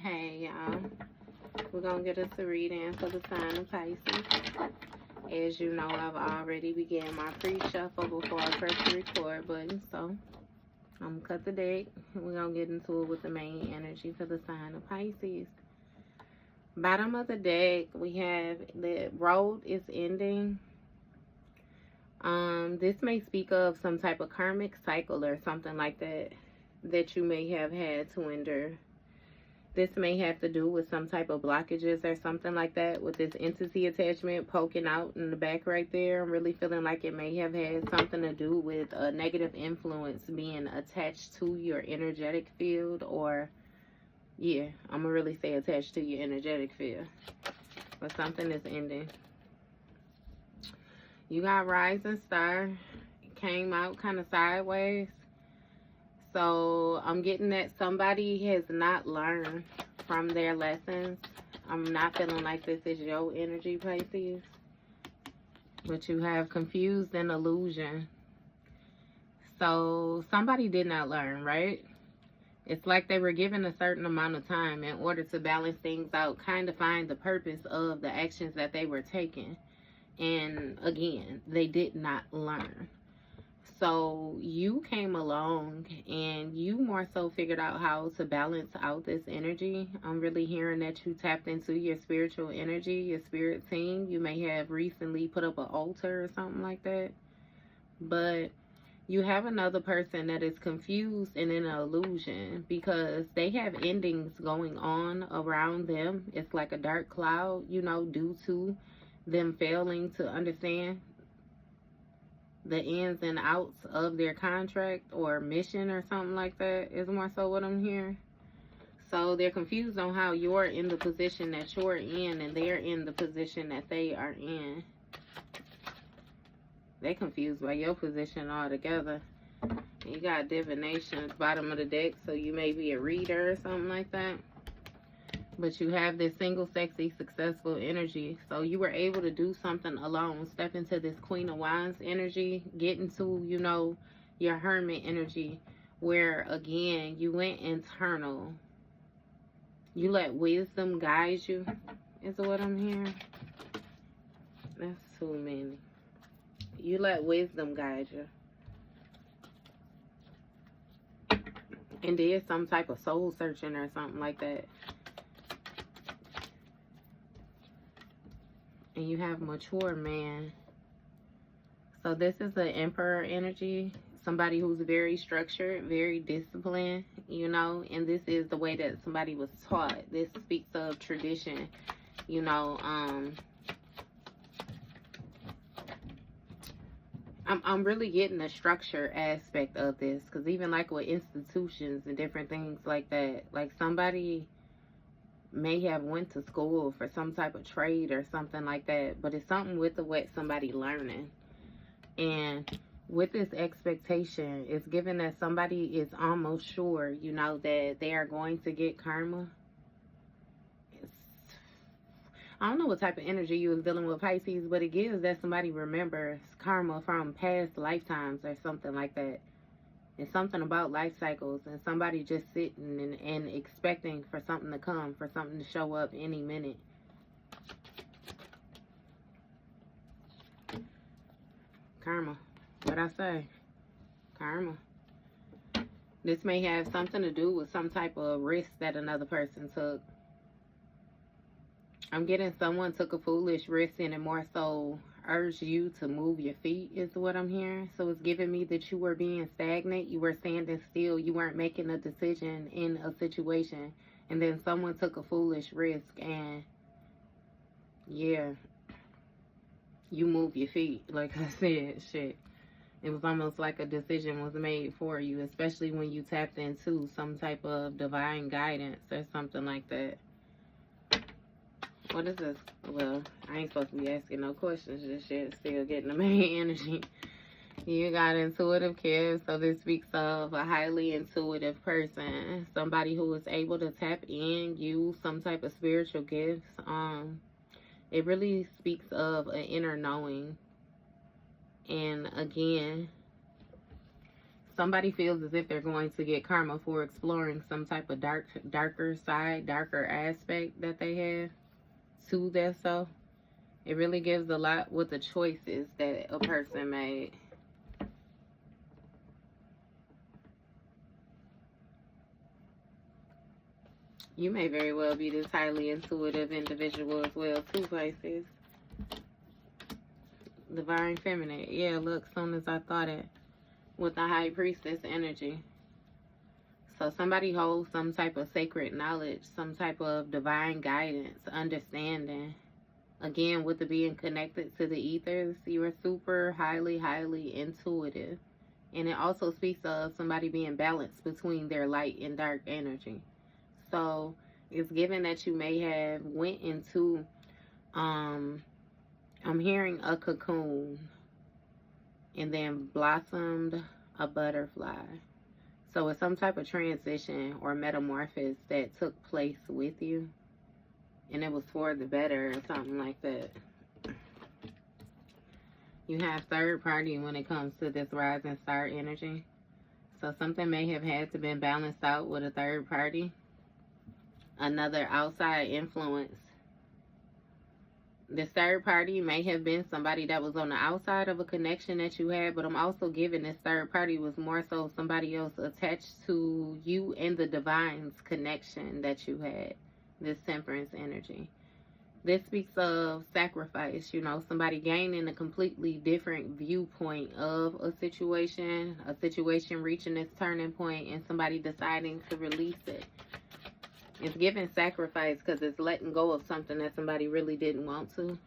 Hey y'all, we're gonna get us a reading for the sign of Pisces. As you know, I've already began my pre-shuffle before I press the record button, so I'm gonna cut the deck. We're gonna get into it with the main energy for the sign of Pisces. Bottom of the deck, we have the road is ending. This may speak of some type of karmic cycle or something like that that you may have had to endure. This may have to do with some type of blockages or something like that with this entity attachment poking out in the back right there. I'm really feeling like it may have had something to do with a negative influence being attached to your energetic field, or yeah, I'm gonna really say attached to your energetic field. But something is ending. You got rising star. It came out kind of sideways. So I'm getting that somebody has not learned from their lessons. I'm not feeling like this is your energy, Pisces. But you have confused and illusion. So somebody did not learn, right? It's like they were given a certain amount of time in order to balance things out, kind of find the purpose of the actions that they were taking. And again, they did not learn. So you came along and you more so figured out how to balance out this energy. I'm really hearing that you tapped into your spiritual energy, your spirit team. You may have recently put up an altar or something like that. But you have another person that is confused and in an illusion because they have endings going on around them. It's like a dark cloud, you know, due to them failing to understand the ins and outs of their contract or mission or something like that is more so what I'm hearing. So they're confused on how you're in the position that you're in and they're in the position that they are in. They're confused by your position altogether. You got divination at the bottom of the deck, so you may be a reader or something like that. But you have this single, sexy, successful energy. So you were able to do something alone. Step into this Queen of Wands energy. Get into, you know, your Hermit energy. Where, again, you went internal. You let wisdom guide you. Is what I'm hearing. That's too many. You let wisdom guide you. And did some type of soul searching or something like that. And you have mature man. So this is an emperor energy. Somebody who's very structured, very disciplined, you know. And this is the way that somebody was taught. This speaks of tradition, you know. I'm really getting the structure aspect of this. Because even like with institutions and different things like that. Like somebody may have went to school for some type of trade or something like that, but it's something with the what somebody learning. And with this expectation, it's given that somebody is almost sure, you know, that they are going to get karma. I don't know what type of energy you was dealing with, Pisces, but it gives that somebody remembers karma from past lifetimes or something like that. It's something about life cycles and somebody just sitting and expecting for something to come, for something to show up any minute. Karma. What'd I say? Karma. This may have something to do with some type of risk that another person took. I'm getting someone took a foolish risk and it more so urged you to move your feet is what I'm hearing. So it's giving me that you were being stagnant. You were standing still. You weren't making a decision in a situation. And then someone took a foolish risk and yeah, you move your feet. Like I said, shit. It was almost like a decision was made for you, especially when you tapped into some type of divine guidance or something like that. What is this? Well, I ain't supposed to be asking no questions. This shit still getting the main energy. You got intuitive care. So this speaks of a highly intuitive person. Somebody who is able to tap in, use some type of spiritual gifts. It really speaks of an inner knowing. And again, Somebody feels as if they're going to get karma for exploring some type of darker side, darker aspect that they have to their self. It really gives a lot with the choices that a person made. You may very well be this highly intuitive individual as well, too, Pisces. Divine Feminine. Yeah, look, soon as I thought it. With the High Priestess energy. So somebody holds some type of sacred knowledge, some type of divine guidance, understanding. Again, with the being connected to the ethers, you are super highly intuitive. And it also speaks of somebody being balanced between their light and dark energy. So it's given that you may have went into, I'm hearing a cocoon and then blossomed a butterfly. So it's some type of transition or metamorphosis that took place with you. And it was for the better or something like that. You have third party when it comes to this rising star energy. So something may have had to been balanced out with a third party. Another outside influence. This third party may have been somebody that was on the outside of a connection that you had, but I'm also giving this third party was more so somebody else attached to you and the divine's connection that you had. This temperance energy. This speaks of sacrifice, you know, somebody gaining a completely different viewpoint of a situation reaching its turning point, and somebody deciding to release it. It's giving sacrifice because it's letting go of something that somebody really didn't want to.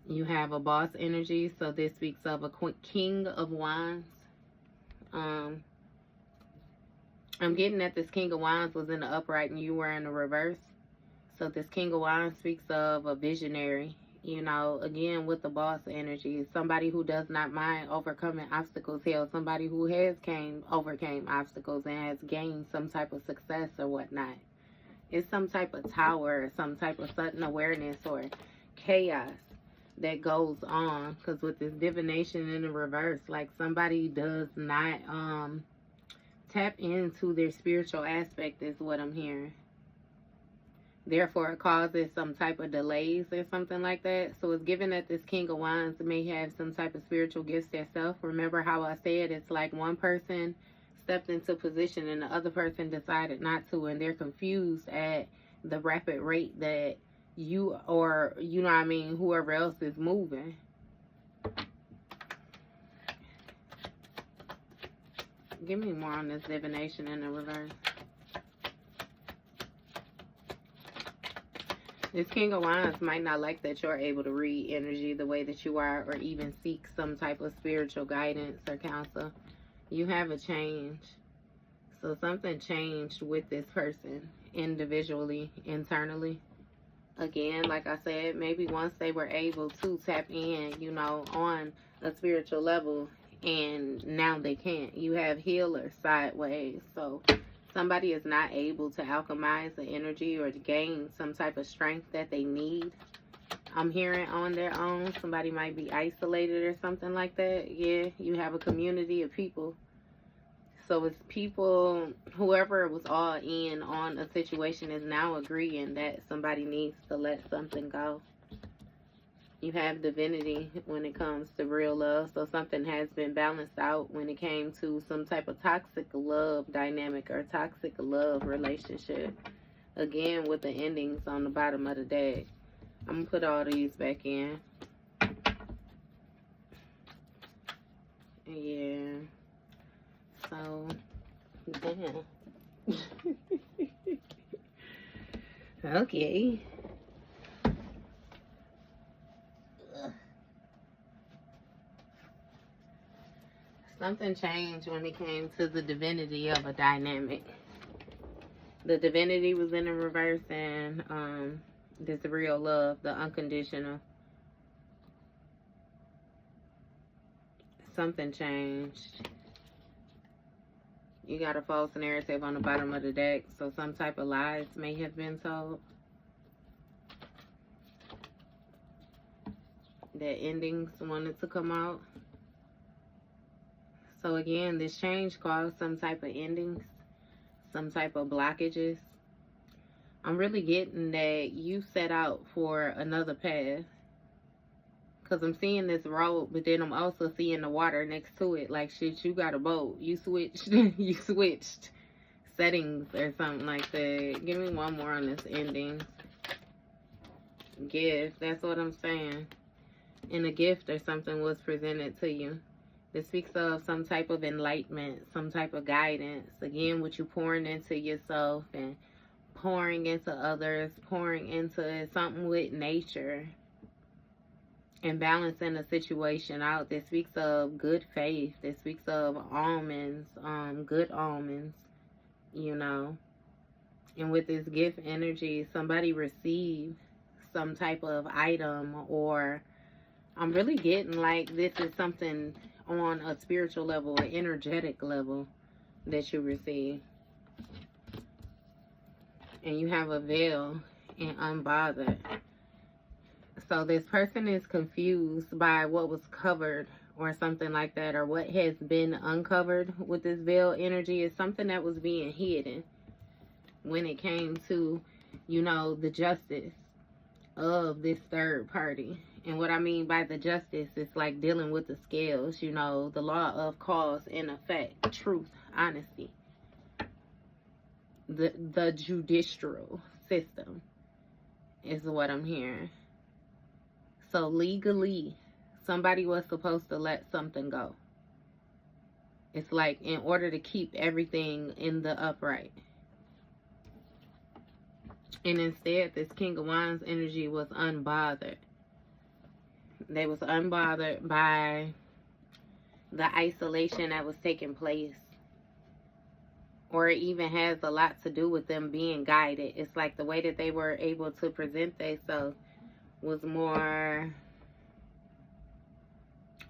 You have a boss energy, so this speaks of a king of wands. I'm getting that this king of wands was in the upright and you were in the reverse. So this king of wands speaks of a visionary, you know, again with the boss energy. Somebody who does not mind overcoming obstacles. Hell, somebody who has overcame obstacles and has gained some type of success or whatnot. It's some type of tower, some type of sudden awareness or chaos that goes on. Because with this divination in the reverse, like somebody does not tap into their spiritual aspect is what I'm hearing. Therefore, it causes some type of delays or something like that. So it's given that this king of wands may have some type of spiritual gifts themselves. Remember how I said it's like one person stepped into position and the other person decided not to, and they're confused at the rapid rate that you or, you know what I mean, whoever else is moving. Give me more on this divination in the reverse. This king of wands might not like that you're able to read energy the way that you are, or even seek some type of spiritual guidance or counsel. You have a change. So something changed with this person individually, internally. Again, like I said, maybe once they were able to tap in, you know, on a spiritual level, and now they can't. You have healer sideways. So somebody is not able to alchemize the energy or to gain some type of strength that they need. I'm hearing on their own. Somebody might be isolated or something like that. Yeah, you have a community of people. So it's people, whoever was all in on a situation is now agreeing that somebody needs to let something go. You have divinity when it comes to real love. So something has been balanced out when it came to some type of toxic love dynamic or toxic love relationship. Again, with the endings on the bottom of the deck. I'm going to put all these back in. Yeah. So, damn. Okay. Something changed when it came to the divinity of a dynamic. The divinity was in the reverse, and this real love, the unconditional. Something changed. You got a false narrative on the bottom of the deck, so some type of lies may have been told. That endings wanted to come out. So again, this change caused some type of endings, some type of blockages. I'm really getting that you set out for another path. Because I'm seeing this road, but then I'm also seeing the water next to it. Like, shit, you got a boat. You switched. You switched settings or something like that. Give me one more on this ending. Gift. That's what I'm saying. And a gift or something was presented to you. This speaks of some type of enlightenment, some type of guidance. Again, what you pouring into yourself and pouring into others, pouring into something with nature and balancing the situation out. This speaks of good faith. This speaks of almonds, good almonds, you know. And with this gift energy, somebody received some type of item, or I'm really getting like this is something on a spiritual level, an energetic level that you receive. And you have a veil and unbothered. So this person is confused by what was covered or something like that, or what has been uncovered with this veil energy is something that was being hidden when it came to, you know, the justice of this third party. And what I mean by the justice is like dealing with the scales, you know, the law of cause and effect, truth, honesty, the judicial system is what I'm hearing. So legally, somebody was supposed to let something go. It's like in order to keep everything in the upright. And instead, this King of Wands energy was unbothered. They was unbothered by the isolation that was taking place. Or it even has a lot to do with them being guided. It's like the way that they were able to present themselves was more,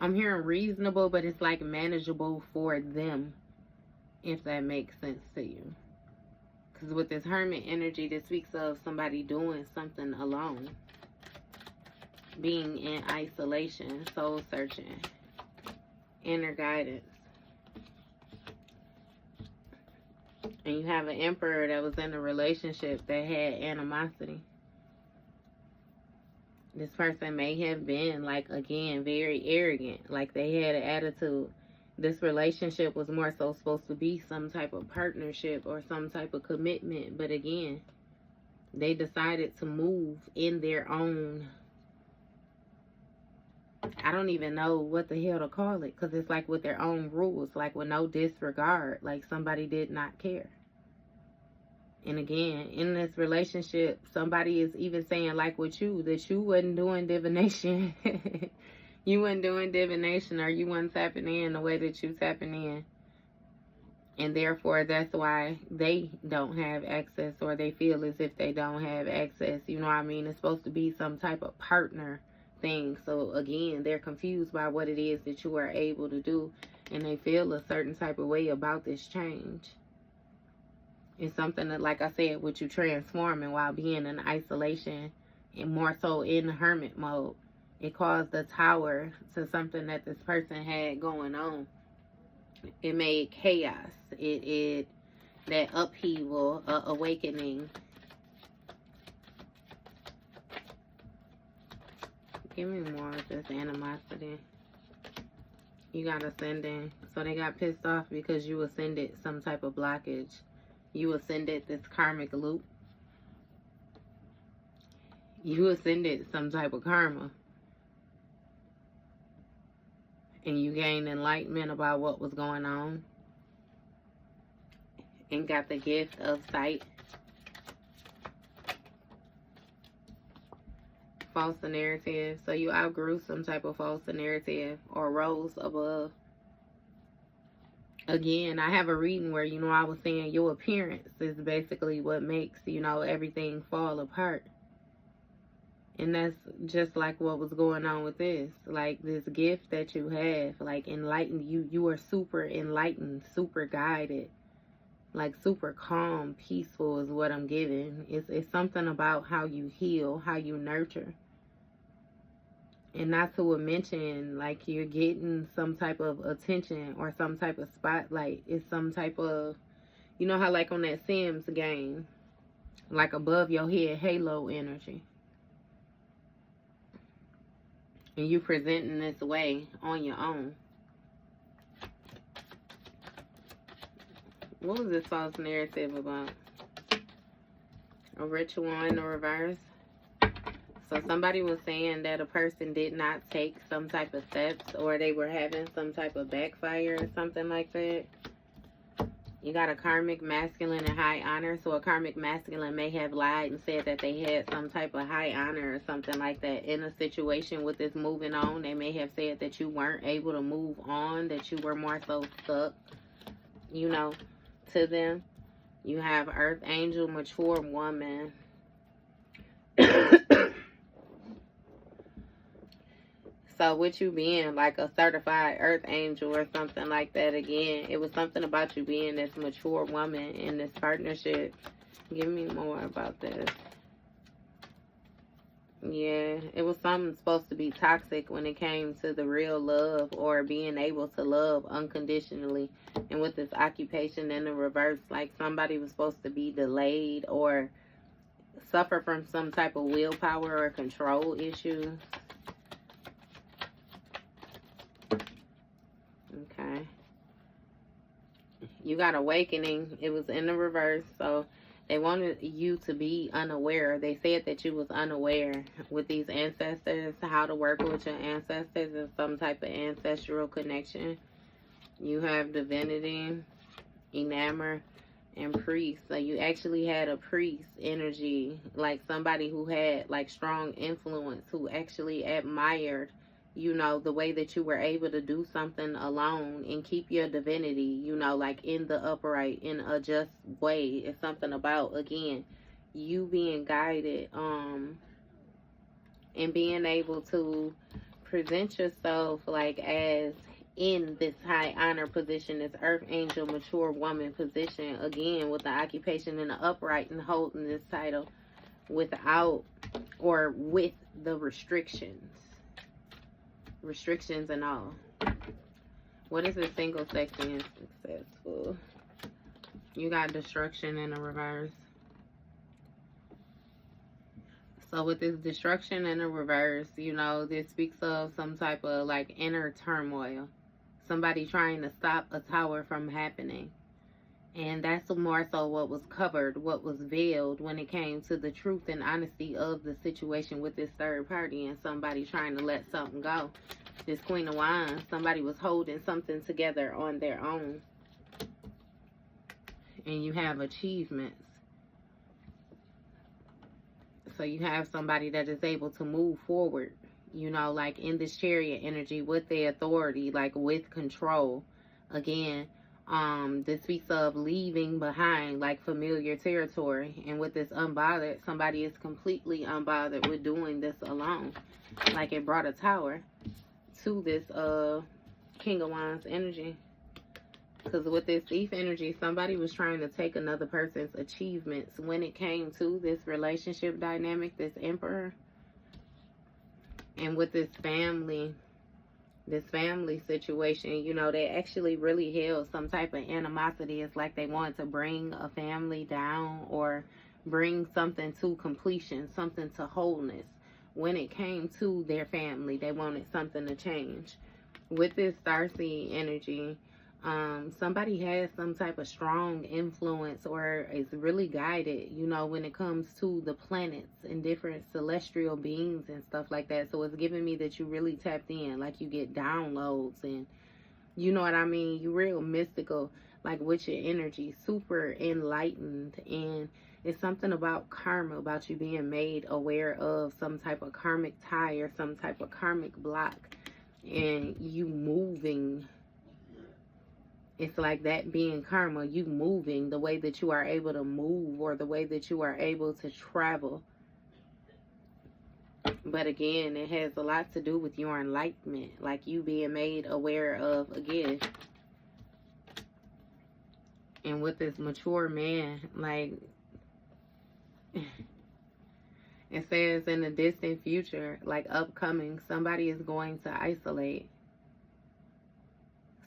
I'm hearing reasonable, but it's like manageable for them, if that makes sense to you. Because with this Hermit energy, this speaks of somebody doing something alone, being in isolation, soul searching, inner guidance. And you have an Emperor that was in a relationship that had animosity. This person may have been, like, again, very arrogant. Like, they had an attitude. This relationship was more so supposed to be some type of partnership or some type of commitment. But again, they decided to move in their own, I don't even know what the hell to call it. Because it's like with their own rules. Like with no disregard. Like somebody did not care. And again, in this relationship, somebody is even saying, like with you, that you wasn't doing divination. You wasn't doing divination, or you wasn't tapping in the way that you tapping in. And therefore, that's why they don't have access, or they feel as if they don't have access. You know what I mean? It's supposed to be some type of partner thing. So again, they're confused by what it is that you are able to do. And they feel a certain type of way about this change. It's something that, like I said, with you transforming while being in isolation and more so in hermit mode, it caused the tower to something that this person had going on. It made chaos. It that upheaval, awakening. Give me more of this animosity. You got ascending. So they got pissed off because you ascended some type of blockage. You ascended this karmic loop. You ascended some type of karma. And you gained enlightenment about what was going on. And got the gift of sight. False narrative. So you outgrew some type of false narrative or rose above. Again, I have a reading where, you know, I was saying your appearance is basically what makes, you know, everything fall apart. And that's just like what was going on with this. Like this gift that you have, like enlightened, you are super enlightened, super guided, like super calm, peaceful is what I'm getting. It's something about how you heal, how you nurture. And not to mention, like, you're getting some type of attention or some type of spotlight. It's some type of, you know how like on that Sims game, like above your head, halo energy. And you presenting this way on your own. What was this false narrative about? A ritual in the reverse. So somebody was saying that a person did not take some type of steps, or they were having some type of backfire or something like that. You got a karmic masculine and high honor. So a karmic masculine may have lied and said that they had some type of high honor or something like that in a situation with this moving on. They may have said that you weren't able to move on, that you were more so stuck, you know, to them. You have earth angel, mature woman. So with you being like a certified earth angel or something like that, again, it was something about you being this mature woman in this partnership. Give me more about this. Yeah, it was something supposed to be toxic when it came to the real love or being able to love unconditionally. And with this occupation in the reverse, like somebody was supposed to be delayed or suffer from some type of willpower or control issues. Okay. You got awakening. It was in the reverse. So they wanted you to be unaware. They said that you was unaware with these ancestors, how to work with your ancestors and some type of ancestral connection. You have divinity, enamor, and priest. So you actually had a priest energy, like somebody who had like strong influence, who actually admired, you know, the way that you were able to do something alone and keep your divinity, you know, like in the upright, in a just way. It's something about, again, you being guided, and being able to present yourself like as in this high honor position, this earth angel, mature woman position, again, with the occupation in the upright and holding this title without or with the restrictions and all. What is a single sex being successful? You got destruction in the reverse. So with this destruction in the reverse, you know, this speaks of some type of like inner turmoil. Somebody trying to stop a tower from happening. And that's more so what was covered, what was veiled when it came to the truth and honesty of the situation with this third party and somebody trying to let something go. This Queen of Wands, somebody was holding something together on their own. And you have achievements. So you have somebody that is able to move forward, you know, like in this Chariot energy with their authority, like with control. Again, this speaks of leaving behind like familiar territory. And with this unbothered, somebody is completely unbothered with doing this alone. Like it brought a tower to this King of Wands energy. Because with this thief energy, somebody was trying to take another person's achievements when it came to this relationship dynamic, this Emperor. And with this family situation, you know, they actually really held some type of animosity. It's like they wanted to bring a family down or bring something to completion, something to wholeness. When it came to their family, they wanted something to change. With this Starseed energy, somebody has some type of strong influence or is really guided, you know, when it comes to the planets and different celestial beings and stuff like that. So it's giving me that you really tapped in, like you get downloads and you know what I mean? You real mystical, like with your energy, super enlightened. And it's something about karma, about you being made aware of some type of karmic tie or some type of karmic block and you moving. It's like that being karma, you moving the way that you are able to move or the way that you are able to travel. But again, it has a lot to do with your enlightenment, like you being made aware of, again. And with this mature man, like, It says in the distant future, like upcoming, somebody is going to isolate.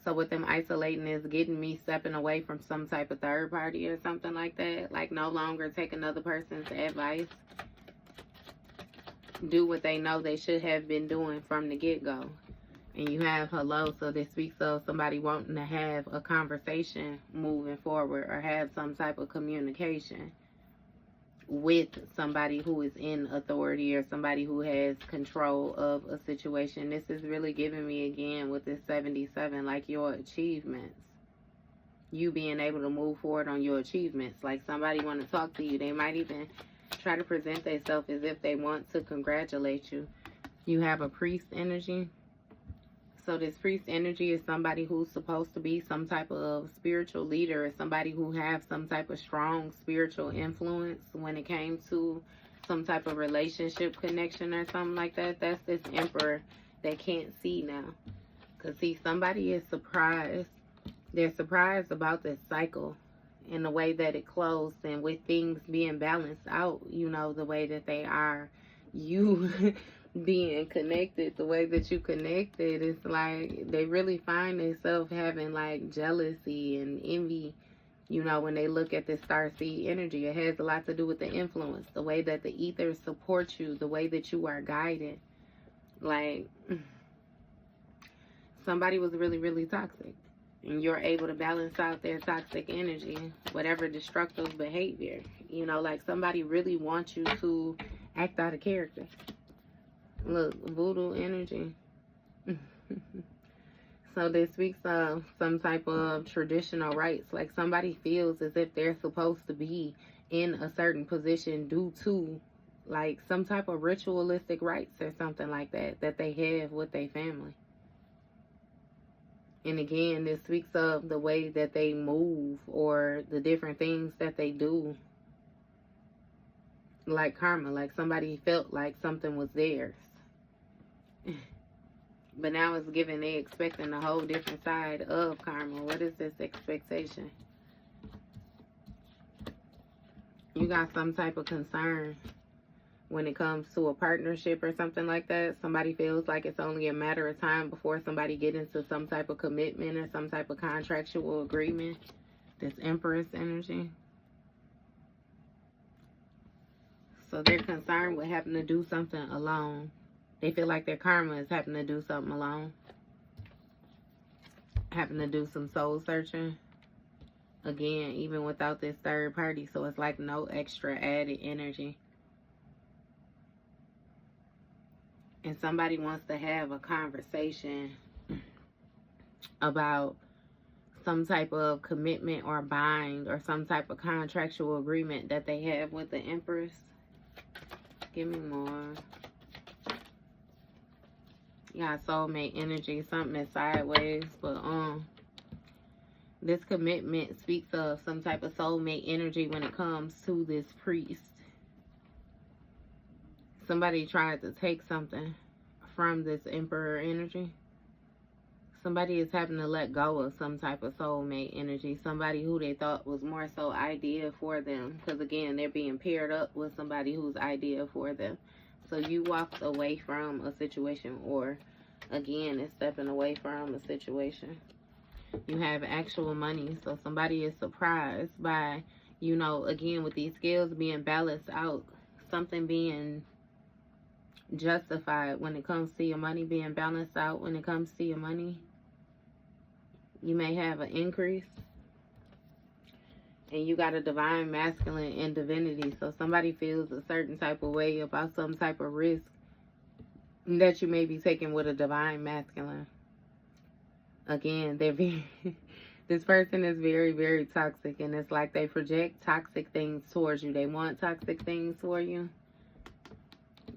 So with them isolating is getting me stepping away from some type of third party or something like that. Like no longer take another person's advice. Do what they know they should have been doing from the get-go. And you have hello, so this speaks of somebody wanting to have a conversation moving forward or have some type of communication with somebody who is in authority or somebody who has control of a situation. This is really giving me again with this 77, like your achievements. You being able to move forward on your achievements. Like somebody want to talk to you. They might even try to present themselves as if they want to congratulate you. You have a priest energy. So this priest energy is somebody who's supposed to be some type of spiritual leader, or somebody who have some type of strong spiritual influence when it came to some type of relationship connection or something like that. That's this emperor that can't see now. Because see, somebody is surprised. They're surprised about this cycle and the way that it closed, and with things being balanced out, you know, the way that they are. You being connected the way that you connected, it's like they really find themselves having like jealousy and envy, you know, when they look at this starseed energy. It has a lot to do with the influence, the way that the ether supports you, the way that you are guided. Like somebody was really, really toxic, and you're able to balance out their toxic energy, whatever destructive behavior, you know, like somebody really wants you to act out of character. Look, voodoo energy. So this speaks of some type of traditional rights. Like somebody feels as if they're supposed to be in a certain position due to like some type of ritualistic rights or something like that that they have with their family. And again, this speaks of the way that they move or the different things that they do. Like karma, like somebody felt like something was theirs. But now it's given, they expecting a whole different side of karma. What is this expectation? You got some type of concern when it comes to a partnership or something like that. Somebody feels like it's only a matter of time before somebody get into some type of commitment or some type of contractual agreement. This Empress energy. So they're concerned with having to do something alone. They feel like their karma is having to do something alone. Having to do some soul searching. Again, even without this third party. So it's like no extra added energy. And somebody wants to have a conversation about some type of commitment or bind or some type of contractual agreement that they have with the Empress. Give me more. You got soulmate energy, something is sideways, but this commitment speaks of some type of soulmate energy when it comes to this priest. Somebody tried to take something from this emperor energy. Somebody is having to let go of some type of soulmate energy. Somebody who they thought was more so ideal for them. Because again, they're being paired up with somebody who's ideal for them. So you walked away from a situation, or again, it's stepping away from a situation. You have actual money. So somebody is surprised by, you know, again, with these scales being balanced out, something being justified when it comes to your money, being balanced out when it comes to your money. You may have an increase. And you got a divine masculine and divinity. So somebody feels a certain type of way about some type of risk that you may be taking with a divine masculine. Again, they're very this person is very, very toxic. And it's like they project toxic things towards you. They want toxic things for you.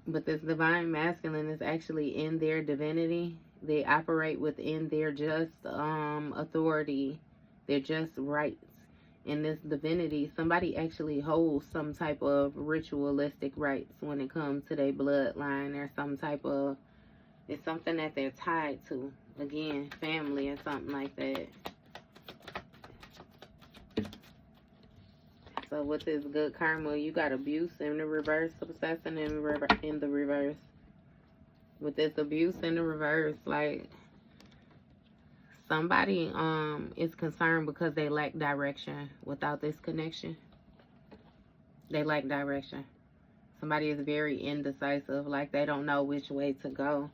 But this divine masculine is actually in their divinity. They operate within their just authority, their just rights. In this divinity, somebody actually holds some type of ritualistic rights when it comes to their bloodline, or some type of, it's something that they're tied to. Again, family or something like that. So with this good karma, you got abuse in the reverse, assassin in the reverse. With this abuse in the reverse, like somebody is concerned because they lack direction without this connection. They lack direction. Somebody is very indecisive, like they don't know which way to go.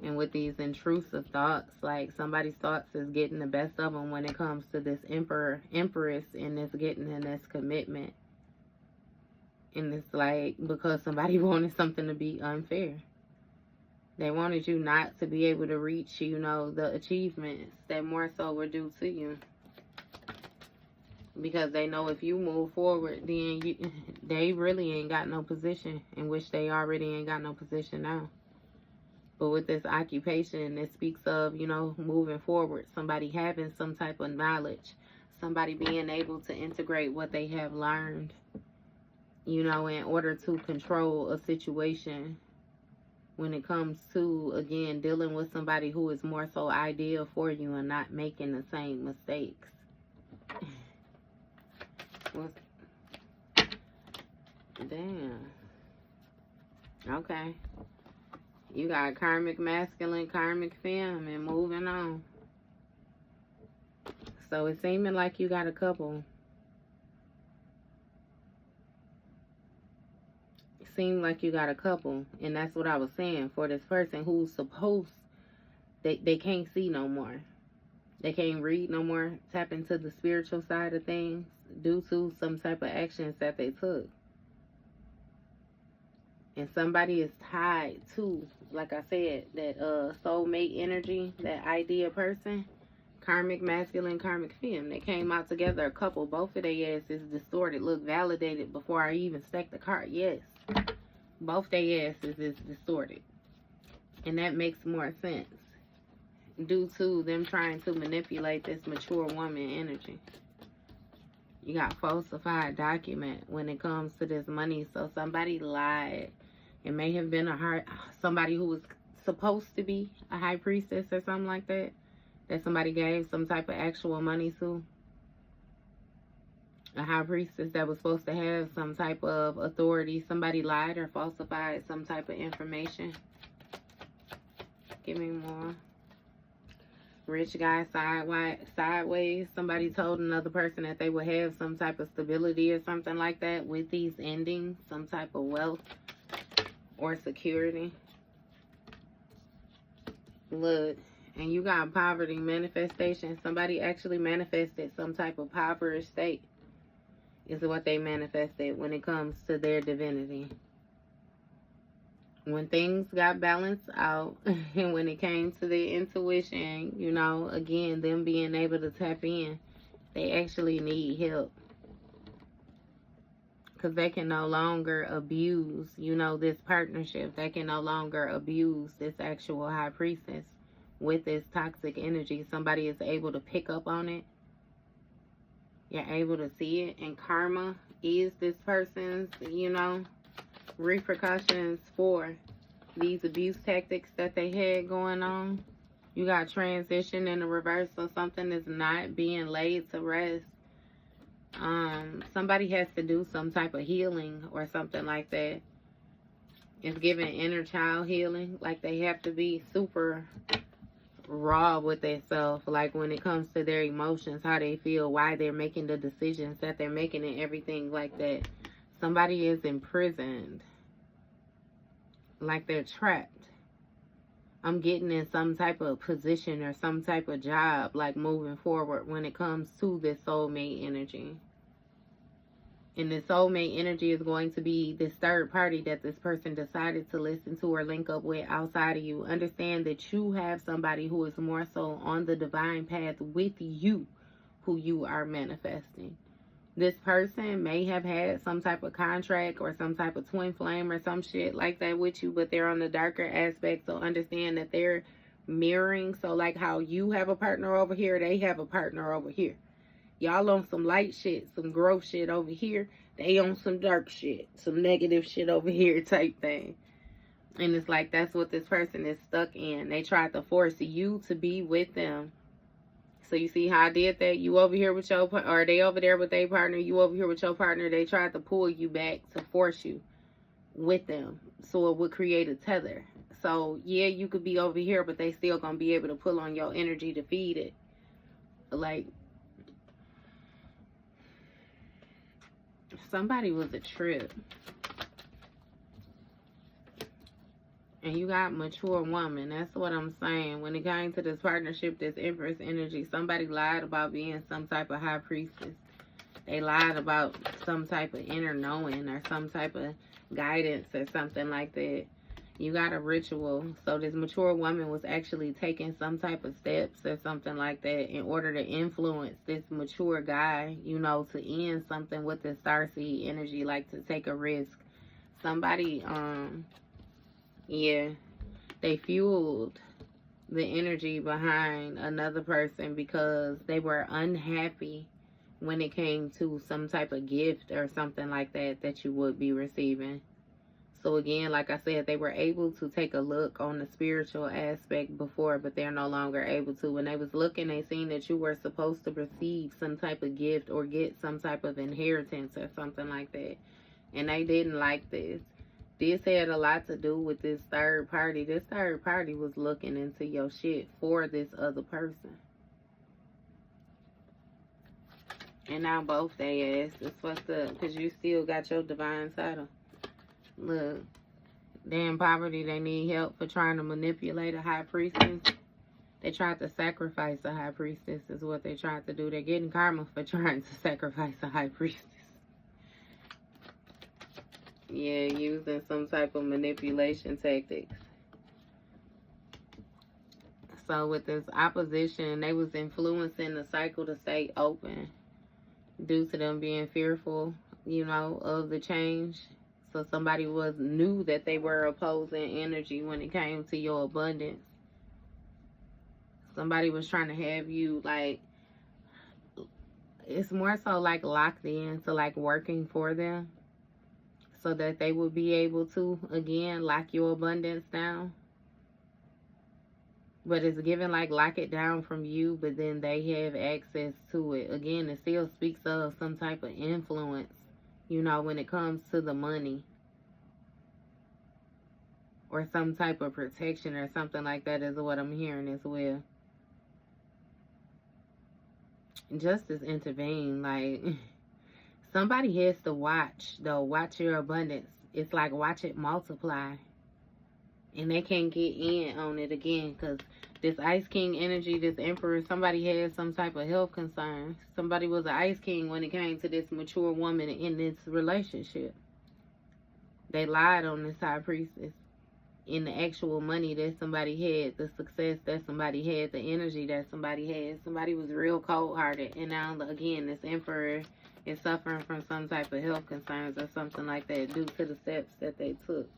And with these intrusive thoughts, like somebody's thoughts is getting the best of them when it comes to this empress and this getting in this commitment. And it's like because somebody wanted something to be unfair. They wanted you not to be able to reach, you know, the achievements that more so were due to you. Because they know if you move forward, then they really ain't got no position, in which they already ain't got no position now. But with this occupation, it speaks of, you know, moving forward. Somebody having some type of knowledge. Somebody being able to integrate what they have learned, you know, in order to control a situation. When it comes to, again, dealing with somebody who is more so ideal for you and not making the same mistakes. Damn. Okay. You got karmic masculine, karmic femme, and moving on. So it's seeming like you got a couple. It seemed like you got a couple. And that's what I was saying for this person who's supposed, they can't see no more. They can't read no more, tap into the spiritual side of things due to some type of actions that they took. And somebody is tied to, like I said, that soulmate energy, that idea person, karmic masculine, karmic femme. They came out together, a couple. Both of their asses distorted. Look, validated before I even stacked the card. Yes, both their asses is distorted. And that makes more sense due to them trying to manipulate this mature woman energy. You got falsified document when it comes to this money. So somebody lied. It may have been somebody who was supposed to be a high priestess or something like that. That somebody gave some type of actual money to. A high priestess that was supposed to have some type of authority. Somebody lied or falsified some type of information. Give me more. Rich guy sideways. Somebody told another person that they would have some type of stability or something like that with these endings. Some type of wealth or security. Look, and you got poverty manifestation. Somebody actually manifested some type of impoverished state. Is what they manifested when it comes to their divinity. When things got balanced out and when it came to their intuition, you know, again, them being able to tap in, they actually need help. Because they can no longer abuse, you know, this partnership. They can no longer abuse this actual high priestess with this toxic energy. Somebody is able to pick up on it. You're able to see it. And karma is this person's, you know, repercussions for these abuse tactics that they had going on. You got transition in the reverse, so something is not being laid to rest. Somebody has to do some type of healing or something like that. It's giving inner child healing. Like they have to be super raw with themselves. Like when it comes to their emotions, how they feel, why they're making the decisions that they're making and everything like that. Somebody is imprisoned. Like they're trapped. I'm getting in some type of position or some type of job, like moving forward when it comes to this soulmate energy. And the soulmate energy is going to be this third party that this person decided to listen to or link up with outside of you. Understand that you have somebody who is more so on the divine path with you, who you are manifesting. This person may have had some type of contract or some type of twin flame or some shit like that with you, but they're on the darker aspect. So understand that they're mirroring. So like how you have a partner over here, they have a partner over here. Y'all on some light shit, some growth shit over here. They on some dark shit, some negative shit over here type thing. And it's like that's what this person is stuck in. They tried to force you to be with them So you see how I did that? You over here with your, or they over there with their partner, you over here with your partner. They tried to pull you back to force you with them, so it would create a tether. So yeah, you could be over here, but they still gonna be able to pull on your energy to feed it. Like, somebody was a trip. And you got mature woman. That's what I'm saying. When it came to this partnership, this Empress energy, somebody lied about being some type of high priestess. They lied about some type of inner knowing or some type of guidance or something like that. You got a ritual. So this mature woman was actually taking some type of steps or something like that in order to influence this mature guy, you know, to end something with the starseed energy, like to take a risk. Somebody, yeah, they fueled the energy behind another person because they were unhappy when it came to some type of gift or something like that that you would be receiving. So again, like I said, they were able to take a look on the spiritual aspect before, but they're no longer able to. When they was looking, they seen that you were supposed to receive some type of gift or get some type of inheritance or something like that. And they didn't like this. This had a lot to do with this third party. This third party was looking into your shit for this other person. And now both they ass is fucked up because you still got your divine title. Look, they in poverty. They need help for trying to manipulate a high priestess. They tried to sacrifice a high priestess is what they tried to do. They're getting karma for trying to sacrifice a high priestess. Yeah, using some type of manipulation tactics. So with this opposition, they was influencing the cycle to stay open due to them being fearful, you know, of the change. So somebody knew that they were opposing energy when it came to your abundance. Somebody was trying to have you, like, it's more so like locked in to like working for them, so that they would be able to, again, lock your abundance down. But it's given like lock it down from you, but then they have access to it. Again, it still speaks of some type of influence, you know, when it comes to the money. Or some type of protection or something like that is what I'm hearing as well. Justice intervene, like... Somebody has to watch, though. Watch your abundance. It's like watch it multiply. And they can't get in on it again because this Ice King energy, this Emperor, somebody had some type of health concern. Somebody was an Ice King when it came to this mature woman in this relationship. They lied on this High Priestess. In the actual money that somebody had, the success that somebody had, the energy that somebody had. Somebody was real cold-hearted. And now, again, this Emperor is suffering from some type of health concerns or something like that due to the steps that they took.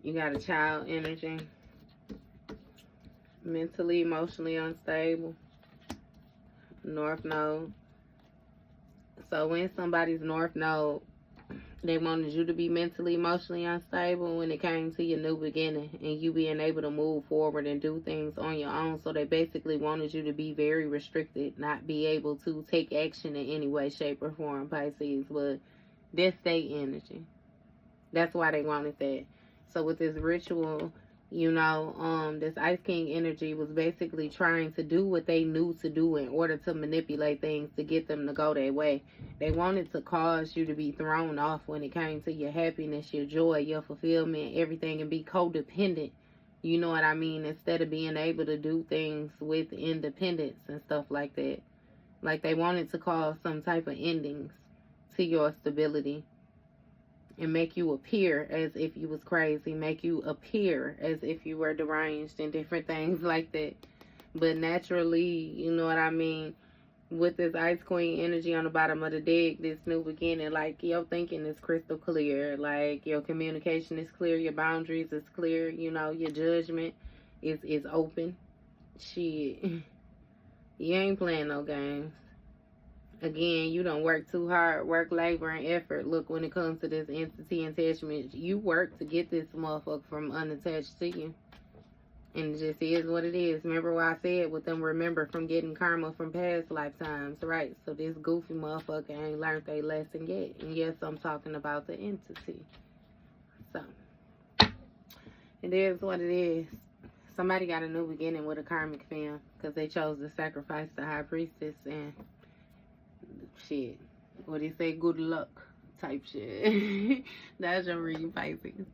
You got a child energy. Mentally, emotionally unstable. North Node. So when somebody's North Node, they wanted you to be mentally, emotionally unstable when it came to your new beginning and you being able to move forward and do things on your own. So they basically wanted you to be very restricted, not be able to take action in any way, shape, or form, Pisces. But this state energy. That's why they wanted that. So with this ritual, you know, this Ice King energy was basically trying to do what they knew to do in order to manipulate things to get them to go their way. They wanted to cause you to be thrown off when it came to your happiness, your joy, your fulfillment, everything, and be codependent. You know what I mean? Instead of being able to do things with independence and stuff like that. Like they wanted to cause some type of endings to your stability. And make you appear as if you was crazy. Make you appear as if you were deranged and different things like that. But naturally, you know what I mean? With this Ice Queen energy on the bottom of the deck, this new beginning, like your thinking is crystal clear. Like your communication is clear. Your boundaries is clear. You know, your judgment is open. Shit. You ain't playing no games. Again, you don't work too hard, work, labor, and effort. Look, when it comes to this entity attachment, you work to get this motherfucker from unattached to you. And it just is what it is. Remember what I said with them remember from getting karma from past lifetimes, right? So this goofy motherfucker ain't learned their lesson yet. And yes, I'm talking about the entity. So, it is what it is. Somebody got a new beginning with a karmic film because they chose to sacrifice the High Priestess and shit. What do you say? Good luck type shit. That's your reading, Pisces.